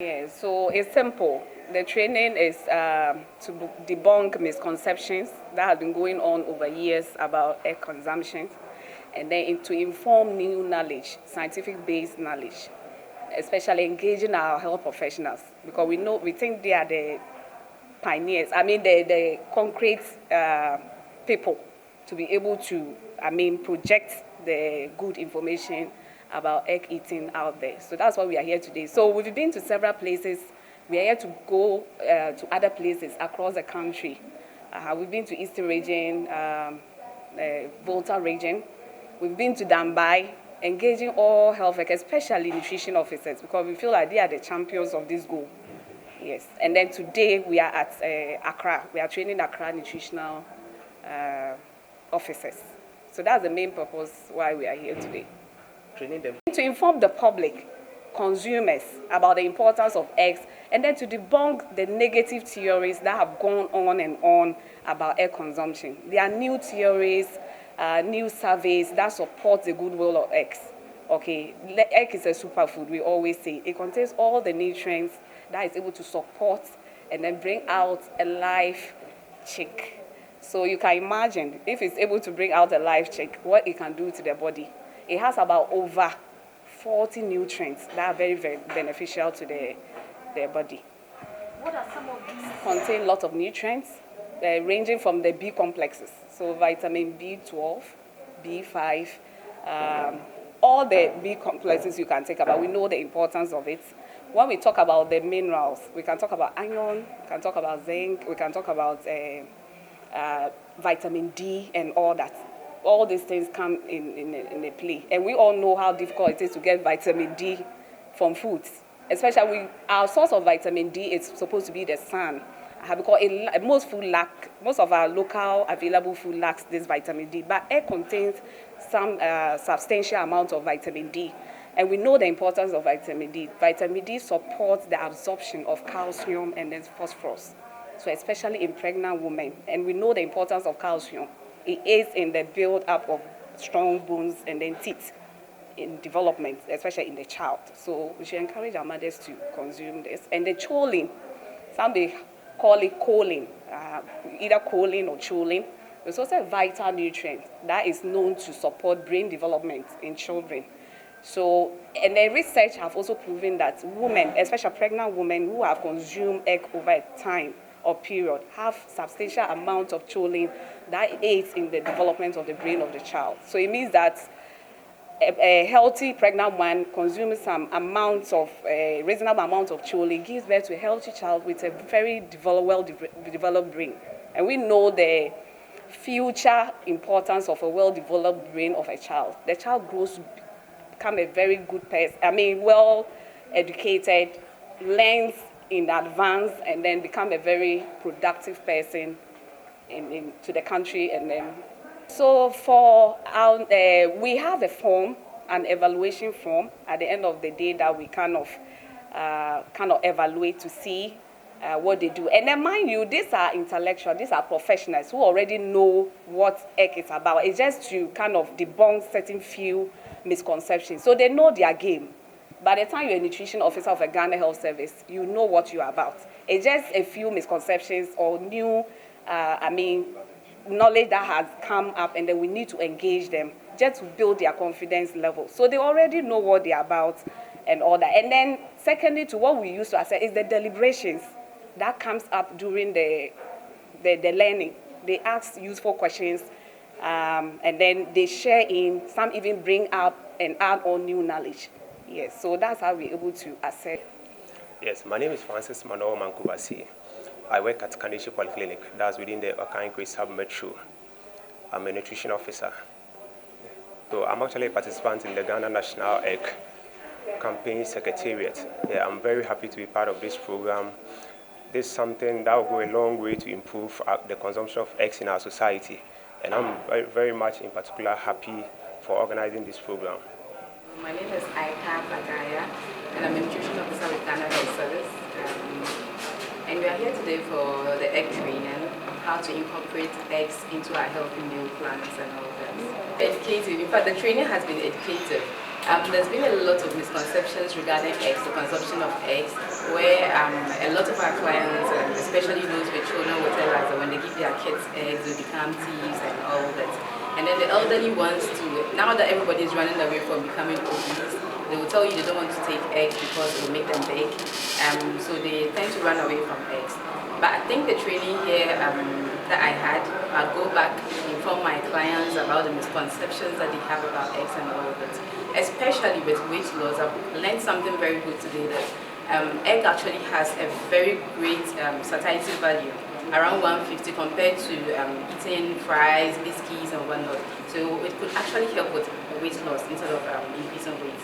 Yeah, so it's simple. The training is to debunk misconceptions that have been going on over years about egg consumption, and then to inform new knowledge, scientific-based knowledge, especially engaging our health professionals, because we think they are the pioneers. I mean, the concrete people to be able to, project the good information about egg eating out there. So that's why we are here today. So we've been to several places. We are here to go to other places across the country. We've been to Eastern region, Volta region. We've been to Dambai, engaging all health workers, especially nutrition officers, because we feel like they are the champions of this goal. Yes, and then today we are at Accra. We are training Accra nutritional officers. So that's the main purpose why we are here today. Training them to inform the public, consumers, about the importance of eggs, and then to debunk the negative theories that have gone on and on about egg consumption. There are new theories, new surveys that support the goodwill of eggs. Okay, egg is a superfood, we always say. It contains all the nutrients that is able to support and then bring out a live chick. So you can imagine, if it's able to bring out a live chick, what it can do to the body. It has about over 40 nutrients that are very, very beneficial to their body. What are some of these? Contain lots of nutrients, ranging from the B complexes. So vitamin B12, B5, all the B complexes you can take about. We know the importance of it. When we talk about the minerals, we can talk about iron, we can talk about zinc, we can talk about vitamin D and all that. All these things come in a play. And we all know how difficult it is to get vitamin D from foods. Especially our source of vitamin D is supposed to be the sun. Because most of our local available food lacks this vitamin D. But egg contains some substantial amount of vitamin D. And we know the importance of vitamin D. Vitamin D supports the absorption of calcium and then phosphorus. So especially in pregnant women. And we know the importance of calcium. It aids in the build-up of strong bones and then teeth in development, especially in the child. So we should encourage our mothers to consume this. And the choline, some they call it choline, either choline or choline. It's also a vital nutrient that is known to support brain development in children. So, and the research have also proven that women, especially pregnant women who have consumed egg over time or period, have substantial amounts of choline that aids in the development of the brain of the child. So it means that a healthy pregnant woman consuming some amounts of, reasonable amount of choline gives birth to a healthy child with a very well-developed brain. And we know the future importance of a well-developed brain of a child. The child grows to become a very good person, well-educated, learns in advance, and then become a very productive person to the country. And then, so for our, we have a form, an evaluation form at the end of the day that we kind of evaluate to see what they do. And then mind you, these are intellectual, these are professionals who already know what egg is about. It's just to kind of debunk certain few misconceptions. So they know their game. By the time you're a nutrition officer of a Ghana Health Service, you know what you're about. It's just a few misconceptions or new, knowledge that has come up, and then we need to engage them just to build their confidence level. So they already know what they're about and all that. And then secondly, to what we used to assess is the deliberations that comes up during the learning. They ask useful questions, and then they share in, some even bring up and add on new knowledge. Yes, so that's how we're able to assess. Yes, my name is Francis Manoa Mankubasi. I work at Kandishi Polyclinic, that's within the Okankwe sub-metro. I'm a nutrition officer. So I'm actually a participant in the Ghana National Egg Campaign Secretariat. Yeah, I'm very happy to be part of this program. This is something that will go a long way to improve the consumption of eggs in our society. And I'm very, very much in particular happy for organizing this program. My name is Aika Bagaya, and I'm a nutrition officer with Ghana Health Service. And we are here today for the egg training, how to incorporate eggs into our healthy meal plans and all that. Educative, in fact, the training has been educative. There's been a lot of misconceptions regarding eggs, the consumption of eggs, where a lot of our clients, especially those with children, will tell us that when they give their kids eggs, they become thieves and all that. And then the elderly ones too, now that everybody is running away from becoming obese, they will tell you they don't want to take eggs because it will make them big. So they tend to run away from eggs. But I think the training here that I had, I'll go back, inform my clients about the misconceptions that they have about eggs and all that. Especially with weight loss, I've learned something very good today, that egg actually has a very great satiety value, around 150 compared to eating fries, biscuits and whatnot. So it could actually help with weight loss instead of increasing weight.